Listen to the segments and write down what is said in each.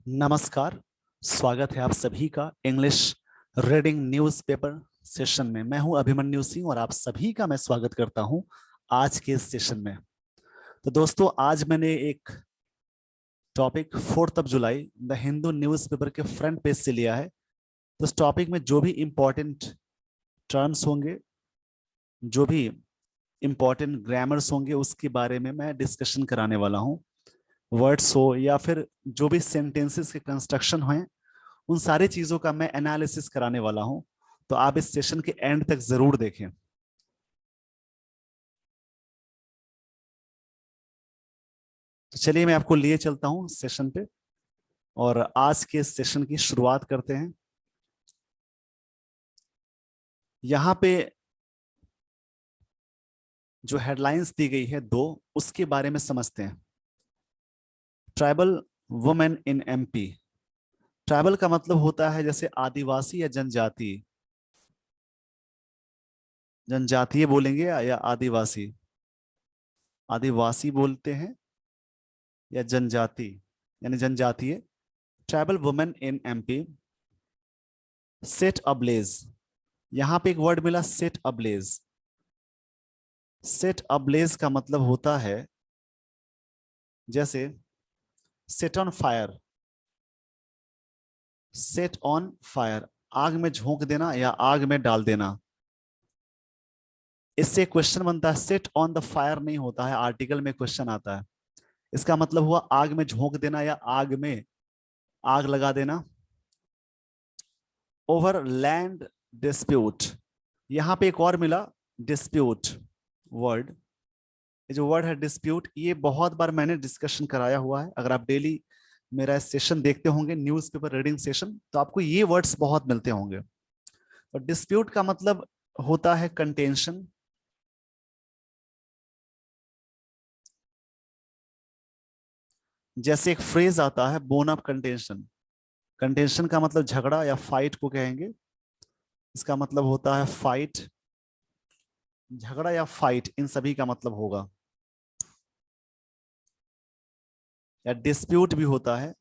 नमस्कार। स्वागत है आप सभी का इंग्लिश रीडिंग न्यूज़पेपर सेशन में। मैं हूं अभिमन्यु सिंह और आप सभी का मैं स्वागत करता हूं आज के इस सेशन में। तो दोस्तों, आज मैंने एक topic 4 July the Hindu newspaper के फ्रंट पेज से लिया है। तो इस टॉपिक में जो भी इंपॉर्टेंट टर्म्स होंगे, जो भी इंपॉर्टेंट ग्रामर्स होंगे, उसके बारे में मैं डिस्कशन कराने वाला हूं। वर्ड्स हो या फिर जो भी सेंटेंसेस के कंस्ट्रक्शन हैं, उन सारी चीजों का मैं एनालिसिस कराने वाला हूं। तो आप इस सेशन के एंड तक जरूर देखें। तो चलिए मैं आपको लिए चलता हूं सेशन पे और आज के सेशन की शुरुआत करते हैं। यहां पे जो हेडलाइंस दी गई है दो, उसके बारे में समझते हैं। Tribal women in MP. Tribal का मतलब होता है जैसे आदिवासी या जनजाति। जनजातीय बोलेंगे या आदिवासी। आदिवासी बोलते हैं या जनजाति, यानी जनजातीय। Tribal women in MP set ablaze. यहां पे एक वर्ड मिला, सेट अब्लेज। सेट अब्लेज का मतलब होता है जैसे set on fire. Set on fire, आग में झोंक देना या आग में डाल देना। इससे क्वेश्चन बनता है, सेट ऑन द फायर नहीं होता है, आर्टिकल में क्वेश्चन आता है। इसका मतलब हुआ आग में झोंक देना या आग में आग लगा देना। Over land dispute. यहां पे एक और मिला, डिस्प्यूट वर्ड। ये जो वर्ड है डिस्प्यूट, ये बहुत बार मैंने डिस्कशन कराया हुआ है। अगर आप डेली मेरा सेशन देखते होंगे, न्यूज़पेपर रीडिंग सेशन, तो आपको ये वर्ड्स बहुत मिलते होंगे। और डिस्प्यूट का मतलब होता है कंटेंशन। जैसे एक फ्रेज आता है, बोन ऑफ कंटेंशन। कंटेंशन का मतलब झगड़ा या फाइट को कहेंगे। इसका मतलब होता है फाइट। झगड़ा या फाइट, इन सभी का मतलब होगा। या डिस्प्यूट भी होता है।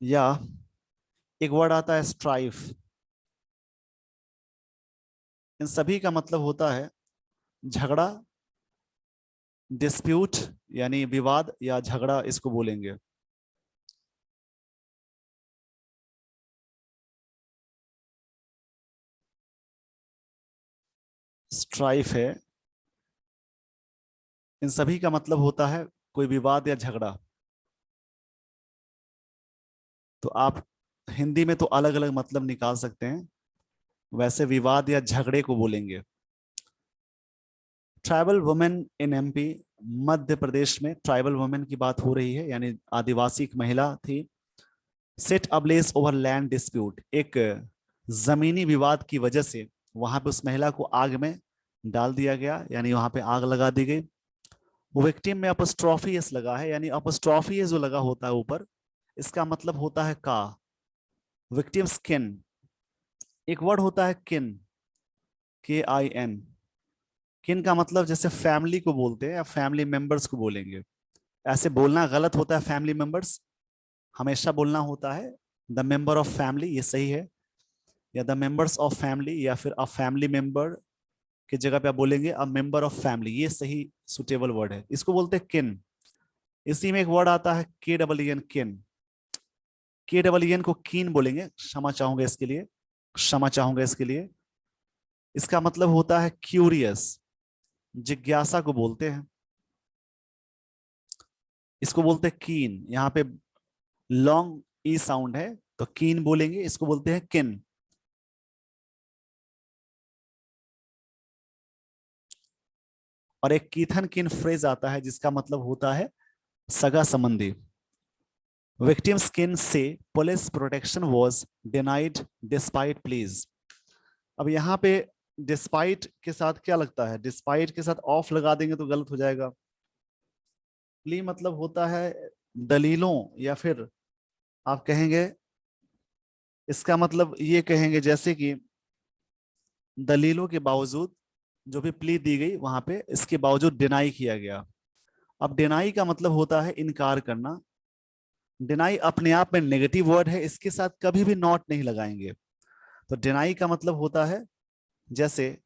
या एक वर्ड आता है स्ट्राइफ। इन सभी का मतलब होता है झगड़ा, डिस्प्यूट यानी विवाद या झगड़ा, इसको बोलेंगे। स्ट्राइफ है, इन सभी का मतलब होता है कोई विवाद या झगड़ा। तो आप हिंदी में तो अलग अलग मतलब निकाल सकते हैं, वैसे विवाद या झगड़े को बोलेंगे। Tribal women in MP. Madhya Pradesh में ट्राइबल वुमेन की बात हो रही है, यानी आदिवासी एक महिला थी। सेट अब्लेस ओवर लैंड डिस्प्यूट, एक जमीनी विवाद की वजह से वहां पे उस महिला को आग में डाल दिया गया, यानी वहां पे आग लगा दी गई। विक्टिम में अपस्ट्रॉफी एस लगा है, यानी अपस्ट्रॉफी एस जो लगा होता है ऊपर, इसका मतलब होता है का। Victim skin. एक वर्ड होता है किन, KIN। किन का मतलब जैसे फैमिली को बोलते हैं या फैमिली मेंबर्स को बोलेंगे। ऐसे बोलना गलत होता है, फैमिली मेंबर्स। हमेशा बोलना होता है द मेंबर ऑफ फैमिली, ये सही है। या द मेंबर्स ऑफ फैमिली, या फिर अ फैमिली मेंबर की जगह पे आप बोलेंगे अ मेंबर ऑफ फैमिली, ये सही सुटेबल वर्ड है। इसको बोलते हैं किन। इसी में एक वर्ड आता है KEEN, किन। KEEN को कीन बोलेंगे, क्षमा चाहूंगा इसके लिए, क्षमा चाहूंगा इसके लिए। इसका मतलब होता है क्यूरियस, जिज्ञासा को बोलते हैं। इसको बोलते हैं कीन। यहाँ पे लॉन्ग ई साउंड है, तो कीन बोलेंगे, इसको बोलते हैं किन। और एक कीथन किन फ्रेज आता है जिसका मतलब होता है सगा संबंधी। विक्टिम स्किन से police protection was denied despite please. अब यहाँ पे डिस्पाइट के साथ क्या लगता है, डिस्पाइट के साथ ऑफ लगा देंगे तो गलत हो जाएगा। प्ली मतलब होता है दलीलों, या फिर आप कहेंगे, इसका मतलब ये कहेंगे जैसे कि दलीलों के बावजूद जो भी प्ली दी गई वहां पे इसके बावजूद डिनाई किया गया। अब डिनाई का मतलब होता है इनकार करना। डिनाई अपने आप में नेगेटिव वर्ड है, इसके साथ कभी भी नॉट नहीं लगाएंगे। तो डिनाई का मतलब होता है जैसे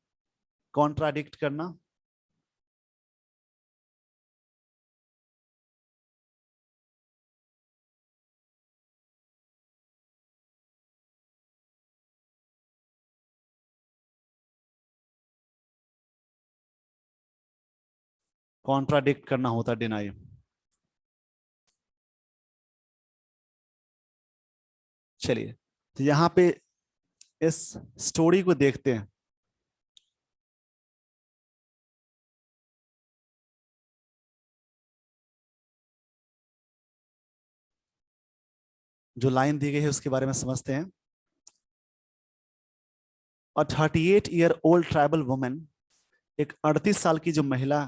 कॉन्ट्राडिक्ट करना, कॉन्ट्राडिक्ट करना होता है डिनाई। चलिए, तो यहाँ पे इस स्टोरी को देखते हैं। जो लाइन दी गई है उसके बारे में समझते हैं। अ 38-year-old ट्राइबल वुमन, एक 38 साल की जो महिला,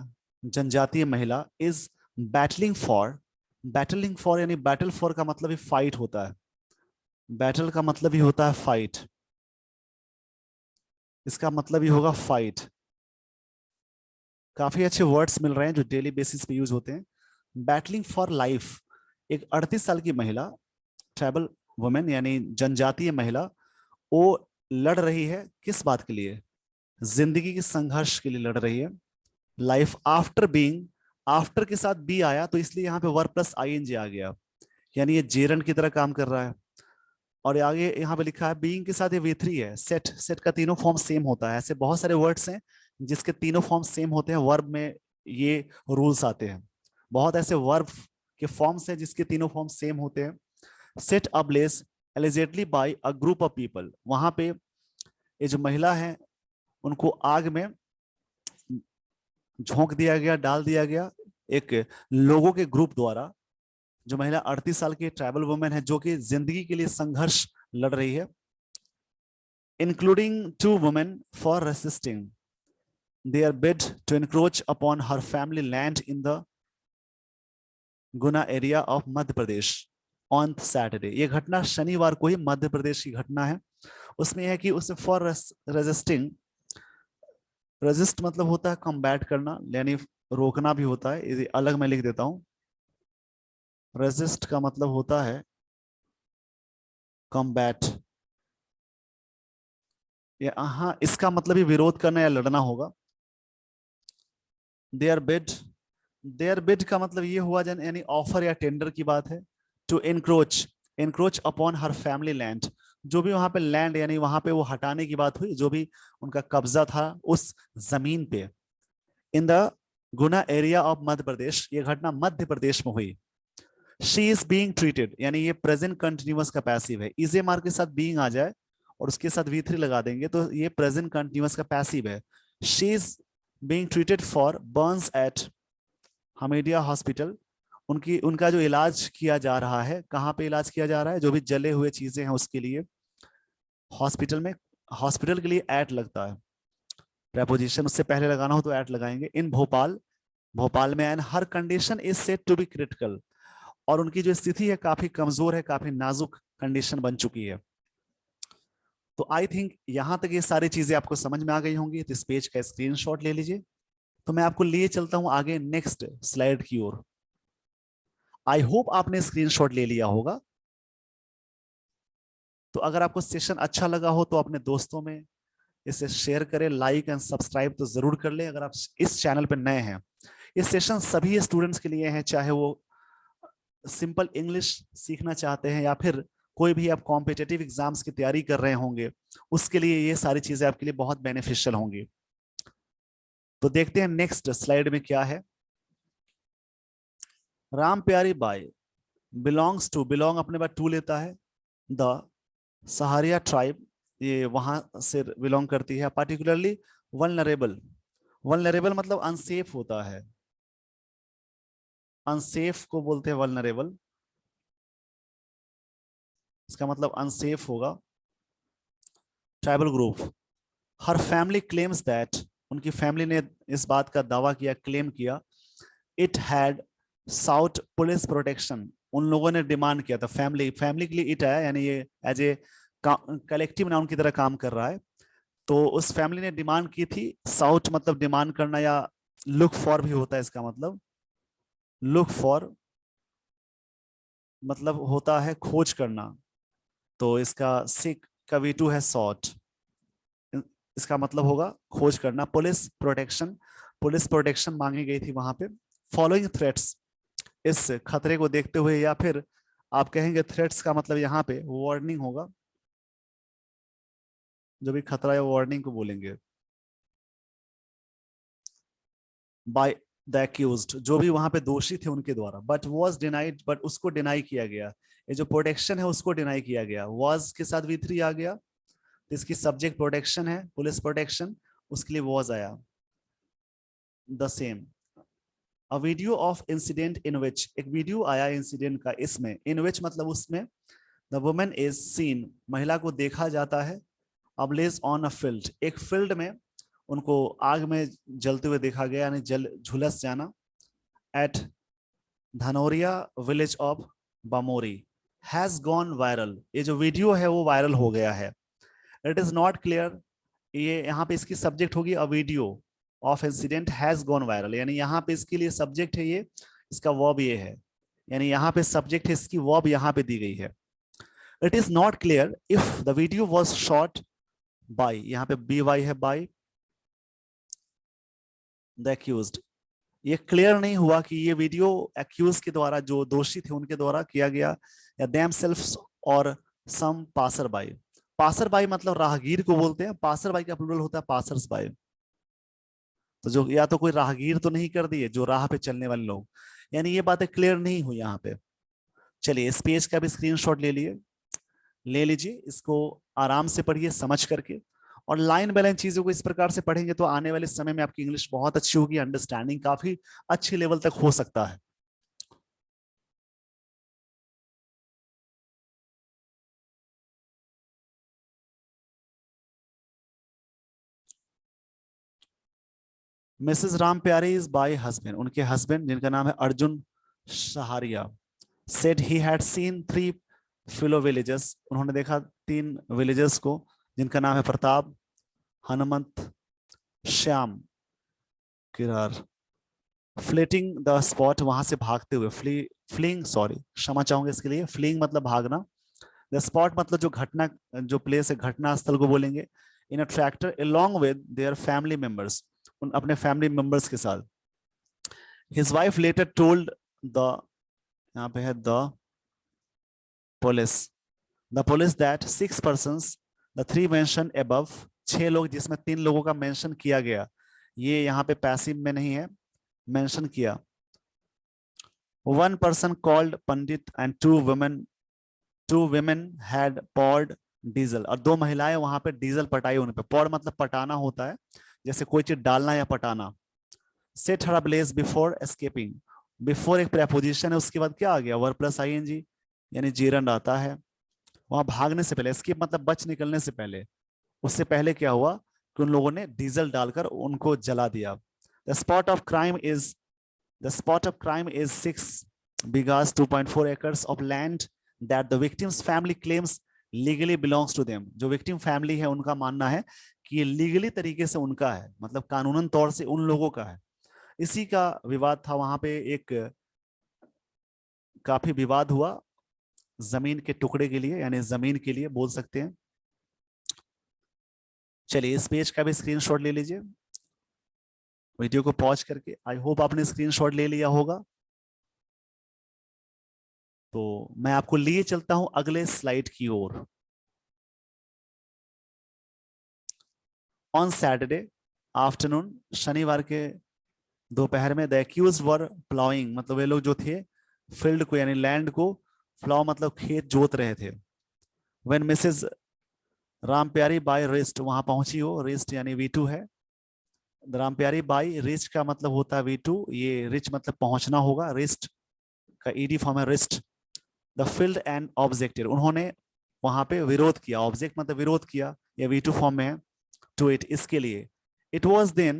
जनजातीय महिला, is battling for, battling for यानी बैटल फॉर का मतलब ही फाइट होता है, बैटल का मतलब ही होता है फाइट, इसका मतलब ही होगा फाइट। काफी अच्छे वर्ड्स मिल रहे हैं जो डेली बेसिस पे यूज होते हैं। बैटलिंग फॉर लाइफ, एक 38 साल की महिला, ट्राइबल वुमेन यानी जनजातीय महिला, वो लड़ रही है किस बात के लिए? जिंदगी के संघर्ष के लिए लड़ रही है। लाइफ आफ्टर बीइंग, आफ्टर के साथ बी आया तो इसलिए यहाँ पे वर्ब प्लस आईएनजी आ गया, यानी ये जेरन की तरह काम कर रहा है। और आगे यहाँ पे लिखा है बीइंग के साथ ये वी3 है। सेट, सेट का तीनों फॉर्म सेम होता है। ऐसे बहुत सारे वर्ड्स हैं जिसके तीनों फॉर्म सेम होते हैं, वर्ब में ये रूल्स आते हैं। बहुत ऐसे वर्ब के फॉर्म्स हैं जिसके तीनों फॉर्म सेम होते हैं। Set ablaze allegedly by a group of people, वहां पे ये जो महिला है उनको आग में झोंक दिया गया, डाल दिया गया एक लोगों के ग्रुप द्वारा। जो महिला 38 साल की ट्राइबल वुमेन है जो कि जिंदगी के लिए संघर्ष लड़ रही है, including 2 women for resisting their bid to encroach upon her family land in the Guna area of Madhya Pradesh on Saturday. ये घटना शनिवार को ही मध्य प्रदेश की घटना है। उसमें यह है कि उसे फॉर रेजिस्टिंग, रेजिस्ट मतलब होता है कम्बैट करना, यानी रोकना भी होता है, इसे अलग मैं लिख देता हूं। रेजिस्ट का मतलब होता है कम्बैट, हाँ इसका मतलब ही विरोध करना या लड़ना होगा। देयर बिड, देयर बिड का मतलब ये हुआ यानी ऑफर या टेंडर की बात है। To encroach, encroach upon her family land, जो भी वहां पे लैंड यानी वहां पे वो हटाने की बात हुई, जो भी उनका कब्जा था उस जमीन पे। In the Guna area of Madhya Pradesh, ये घटना मध्य प्रदेश में हुई। शी इज बीइंग ट्रीटेड, यानी ये प्रेजेंट कंटिन्यूअस का पैसिव है। इजे मार के साथ बीइंग आ जाए और उसके साथ वी3 लगा देंगे तो ये प्रेजेंट कंटिन्यूअस का पैसिव है। She is being treated for burns at Hamidia hospital, उनकी उनका जो इलाज किया जा रहा है, कहाँ पे इलाज किया जा रहा है? जो भी जले हुए चीजें हैं उसके लिए हॉस्पिटल में, हॉस्पिटल के लिए एट लगता है, प्रेपोजिशन उससे पहले लगाना हो तो एट लगाएंगे। इन भोपाल, भोपाल में, and her condition is said to be critical, और उनकी जो स्थिति है काफी कमजोर है, काफी नाजुक कंडीशन बन चुकी है। तो आई थिंक यहां तक ये सारी चीजें आपको समझ में आ गई होंगी। तो इस पेज का स्क्रीनशॉट ले लीजिए। तो मैं आपको लिए चलता हूं आगे नेक्स्ट स्लाइड की ओर। आई होप आपने स्क्रीनशॉट ले लिया होगा। तो अगर आपको सेशन अच्छा लगा हो तो अपने दोस्तों में इसे शेयर करें, लाइक एंड सब्सक्राइब तो जरूर कर लें अगर आप इस चैनल पर नए हैं। ये सेशन सभी स्टूडेंट्स के लिए है, चाहे वो सिंपल इंग्लिश सीखना चाहते हैं या फिर कोई भी आप कॉम्पिटेटिव एग्जाम्स की तैयारी कर रहे होंगे, उसके लिए ये सारी चीजें आपके लिए बहुत बेनिफिशियल होंगी। तो देखते हैं नेक्स्ट स्लाइड में क्या है। राम प्यारी बाई बिलोंग्स टू, बिलोंग अपने बाद टू लेता है, द सहारिया ट्राइब, ये वहां से बिलोंग करती है। पार्टिकुलरली वल्नरेबल, वल्नरेबल मतलब अनसेफ होता है, अनसेफ को बोलते हैं वल्नरेबल, इसका मतलब अनसेफ होगा। Tribal group, her family claims that, उनकी फैमिली ने इस बात का दावा किया, क्लेम किया, it had south police protection, उन लोगों ने डिमांड किया था, फैमिली, फैमिली के लिए इट है यानी ये एज ए कलेक्टिव नाउन की तरह काम कर रहा है। तो उस फैमिली ने डिमांड की थी, साउट मतलब डिमांड करना या लुक फॉर भी होता है इसका मतलब, लुक फॉर मतलब होता है खोज करना, तो इसका सिक का V2 है सॉट, इसका मतलब होगा खोज करना। पुलिस प्रोटेक्शन, पुलिस प्रोटेक्शन मांगी गई थी वहां पे। फॉलोइंग थ्रेट्स, इस खतरे को देखते हुए, या फिर आप कहेंगे थ्रेट्स का मतलब यहाँ पे वार्निंग होगा, जो भी खतरा है वार्निंग को बोलेंगे। बाय द एक्यूज्ड, जो भी वहां पे दोषी थे उनके द्वारा, बट वाज डिनाइड, बट उसको डिनाई किया गया, ये जो प्रोटेक्शन है उसको डिनाई किया गया। वाज के साथ V3 आ गया, तो इसकी सब्जेक्ट प्रोटेक्शन है, पुलिस प्रोटेक्शन, उसके लिए वाज आया। The same, a video of incident in which, एक वीडियो आया इंसिडेंट का, इसमें इन विच मतलब उसमें, द वुमन इज सीन, महिला को देखा जाता है, अब्लेज ऑन अ फील्ड, एक फील्ड में उनको आग में जलते हुए देखा गया, यानी जल झुलस जाना। At Dhanoria village of Bamori, has gone viral, ये जो वीडियो है वो वायरल हो गया है। इट इज नॉट क्लियर, ये यहाँ पे इसकी सब्जेक्ट होगी अ video of incident has gone viral, यानी यहाँ पे इसके लिए सब्जेक्ट है ये, इसका वर्ब ये है, यानी यहाँ पे सब्जेक्ट है, इसकी वर्ब यहाँ पे दी गई है। It is not clear if the video was shot bye, यहाँ पे BY है, बाय द एक्यूज्ड, ये क्लियर नहीं हुआ कि ये वीडियो एक्यूज के द्वारा, जो दोषी थे उनके द्वारा किया गया, या देम सेल्फ्स और सम पासर बाई। पासर बाई मतलब राहगीर को बोलते हैं, पासर बाई का प्लूरल होता है पासर्स बाई, तो जो या तो कोई राहगीर तो नहीं कर दिए, जो राह पे चलने वाले लोग, यानी ये बातें क्लियर नहीं हुई यहाँ पे। चलिए इस पेज का भी स्क्रीनशॉट ले लीजिए, इसको आराम से पढ़िए समझ करके, और लाइन बैलेंस चीजों को इस प्रकार से पढ़ेंगे तो आने वाले समय में आपकी इंग्लिश बहुत अच्छी होगी, अंडरस्टैंडिंग काफी अच्छी लेवल तक हो सकता है। Mrs Ram Pyare is by husband, उनके हस्बैंड जिनका नाम है Arjun Sahariya, said he had seen 3 fellow villages, उन्होंने देखा 3 विलेजेस को, जिनका नाम है Pratap, Hanumant, Shyam, Kirar, fleeing the spot, वहां से भागते हुए, फ्लीइंग सॉरी क्षमा चाहूंगे इसके लिए, फ्लीइंग मतलब भागना, द स्पॉट मतलब जो घटना, जो प्लेस है घटना स्थल को बोलेंगे, in a tractor along with their family members, उन अपने फैमिली मेंबर्स के साथ। His wife later told the, यहाँ पे है the police, the police that 6 persons, the 3 mention above, 6 लोग जिसमें 3 लोगों का मेंशन किया गया, ये यहाँ पे पैसिव में नहीं है, मेंशन किया। 1 person called Pandit and 2 women had poured diesel, और 2 महिलाएं वहां पे डीजल पटाई उन पे, पौर मतलब पटाना होता है, जैसे कोई चीज डालना या पटाना। Set her ablaze before escaping, before एक प्रेपोजिशन है, उसके बाद क्या आ गया, वर्ब प्लस ING, यानी जीरंड आता है। वहां भागने से पहले, एस्केप मतलब बच निकलने से पहले, उससे पहले क्या हुआ कि उन लोगों ने डीजल डालकर उनको जला दिया। The spot of crime is, the spot of crime is 6 बीघास 2.4 acres of land that the victim's family claims legally belongs to them, जो विक्टिम फैमिली है उनका मानना है कि ये लीगली तरीके से उनका है, मतलब कानूनन तौर से उन लोगों का है। इसी का विवाद था वहां पे, एक काफी विवाद हुआ जमीन के टुकड़े के लिए, यानी जमीन के लिए बोल सकते हैं। चलिए इस पेज का भी स्क्रीनशॉट ले लीजिए, वीडियो को पॉज करके, आई होप आपने स्क्रीनशॉट ले लिया होगा। तो मैं आपको लिए चलता हूं अगले स्लाइड की ओर। ऑन सैटरडे आफ्टरनून, शनिवार के दोपहर में, द एक्यूज वर प्लाइंग, मतलब वे लोग जो थे फील्ड को यानी लैंड को, प्लाउ मतलब खेत जोत रहे थे। व्हेन मिसेस राम प्यारी बाई रिस्ट, वहां पहुंची हो, रिस्ट यानी V2 है, राम प्यारी बाई रिस्ट का मतलब होता है V2, ये रिच मतलब पहुंचना होगा, रिस्ट का ED फॉर्म है wrist. The field and objected, उन्होंने वहां पे विरोध किया, ऑब्जेक्ट मतलब विरोध किया, या V2 फॉर्म में है, टू इट इसके लिए। It was then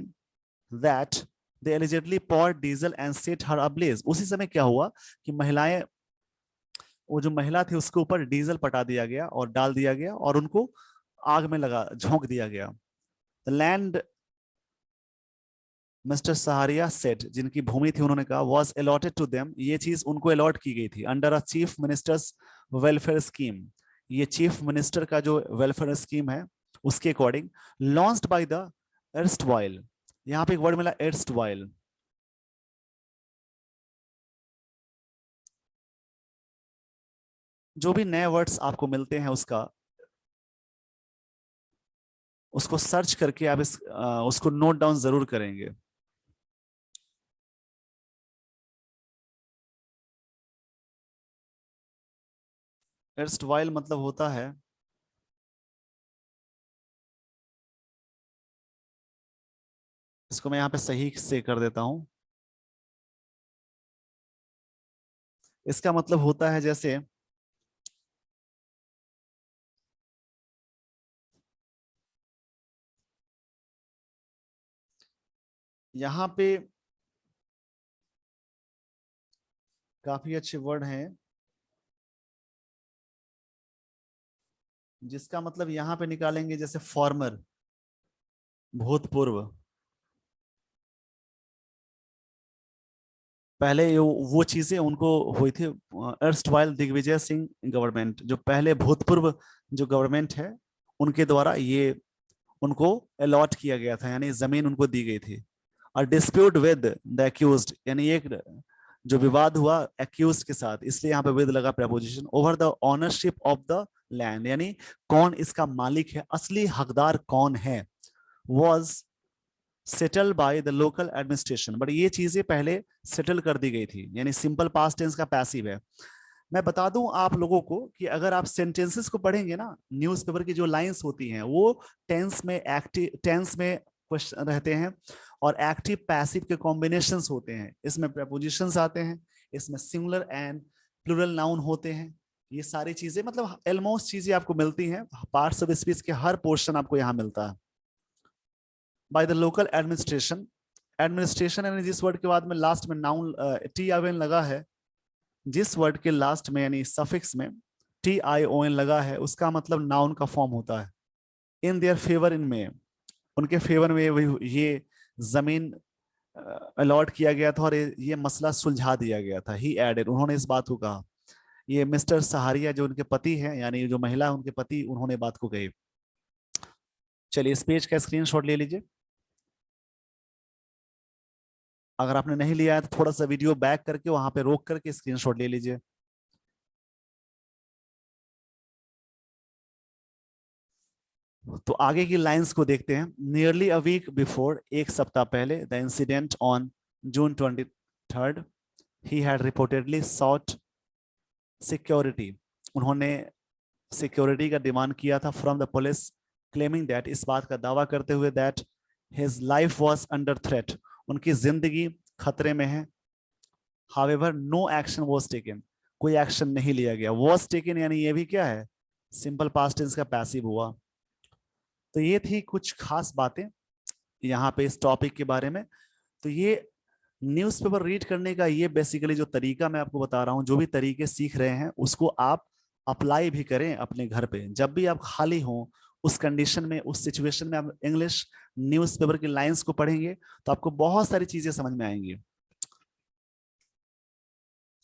that they allegedly pour diesel and set her ablaze, उसी समय क्या हुआ कि महिलाएं, वो जो महिला थी उसके ऊपर डीजल पटा दिया गया और डाल दिया गया और उनको आग में लगा झोंक दिया गया। The land mister Sahariya set, जिनकी भूमि थी, उन्होंने कहा, वॉज अलॉटेड टू देम, ये चीज उनको अलॉट की गई थी, under a chief ministers welfare scheme, ये चीफ मिनिस्टर का जो वेलफेयर स्कीम है उसके अकॉर्डिंग, लॉन्च्ड बाय द एर्स्टवाइल, यहाँ पे एक वर्ड मिला एर्स्टवाइल, जो भी नए वर्ड्स आपको मिलते हैं उसको सर्च करके आप उसको नोट डाउन जरूर करेंगे। एर्स्टवाइल मतलब होता है, इसको मैं यहाँ पे सही से कर देता हूं, इसका मतलब होता है जैसे यहाँ पे काफी अच्छे वर्ड हैं, जिसका मतलब यहाँ पे निकालेंगे जैसे फॉर्मर, भूतपूर्व, पहले वो चीजें उनको हुई थी अर्स्टवाइल दिग्विजय सिंह गवर्नमेंट, जो पहले भूतपूर्व जो गवर्नमेंट है उनके द्वारा ये उनको अलॉट किया गया था, यानी जमीन उनको दी गई थी। और डिस्प्यूट विद द एक्यूज्ड, यानी एक जो विवाद हुआ एक्यूज्ड के साथ, इसलिए यहाँ पे विद लगा preposition, over the ownership of the land, यानी कौन इसका मालिक है, असली हकदार कौन है, was settle bye the local administration, but ये चीजें पहले सेटल कर दी गई थी, यानी सिंपल पास्ट टेंस का पैसिव है। मैं बता दूं आप लोगों को कि अगर आप सेंटेंसेस को पढ़ेंगे ना, न्यूज़पेपर की जो लाइंस होती हैं वो टेंस में एक्टिव टेंस में क्वेश्चन रहते हैं, और एक्टिव पैसिव के कॉम्बिनेशंस होते हैं, इसमें प्रपोजिशंस आते हैं, इसमें सिंगुलर एंड प्लूरल नाउन होते हैं, ये सारी चीजें मतलब ऑलमोस्ट चीजें आपको मिलती हैं, पार्ट्स ऑफ स्पीच के हर पोर्शन आपको यहाँ मिलता है। By the local administration, administration यानी जिस वर्ड के बाद में लास्ट में noun T I O N लगा है, जिस वर्ड के लास्ट में यानी सफिक्स में टी आई ओ एन लगा है, उसका मतलब नाउन का फॉर्म होता है। इन देयर फेवर, इन में उनके फेवर में ये जमीन अलॉट किया गया था और ये मसला सुलझा दिया गया था, ही एडेड, उन्होंने इस बात को कहा, ये मिस्टर सहारिया जो उनके पति हैं, यानी जो महिला है उनके पति, उन्होंने बात को कही। चलिए इस पेज का स्क्रीनशॉट ले लीजिए, अगर आपने नहीं लिया है तो थोड़ा सा वीडियो बैक करके वहां पे रोक करके स्क्रीनशॉट ले लीजिए। तो आगे की लाइंस को देखते हैं। नियरली अ वीक बिफोर, एक सप्ताह पहले, the incident on June 23rd, he had reportedly sought security, उन्होंने सिक्योरिटी का डिमांड किया था from the police, claiming that, इस बात का दावा करते हुए, that his life was under threat, उनकी जिंदगी खतरे में है। However no action was taken, कोई एक्शन नहीं लिया गया, वाज टेकन यानी ये भी क्या है, सिंपल पास्ट टेंस का पैसिव हुआ। तो ये थी कुछ खास बातें यहाँ पे इस टॉपिक के बारे में। तो ये न्यूज़पेपर रीड करने का ये बेसिकली जो तरीका मैं आपको बता रहा हूँ, जो भी तरीके सीख रहे हैं उसको आप अप्लाई भी करें अपने घर पे, जब भी आप खाली हो उस कंडीशन में, उस सिचुएशन में आप इंग्लिश न्यूज़पेपर की लाइंस को पढ़ेंगे तो आपको बहुत सारी चीजें समझ में आएंगी।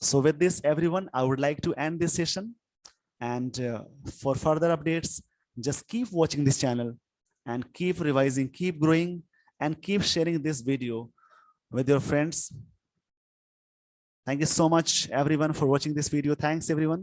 So with this everyone, I would like to end this session, and for further updates just keep watching this channel and keep revising, keep growing, and keep sharing this video with your friends. Thank you so much everyone for watching this video. Thanks everyone.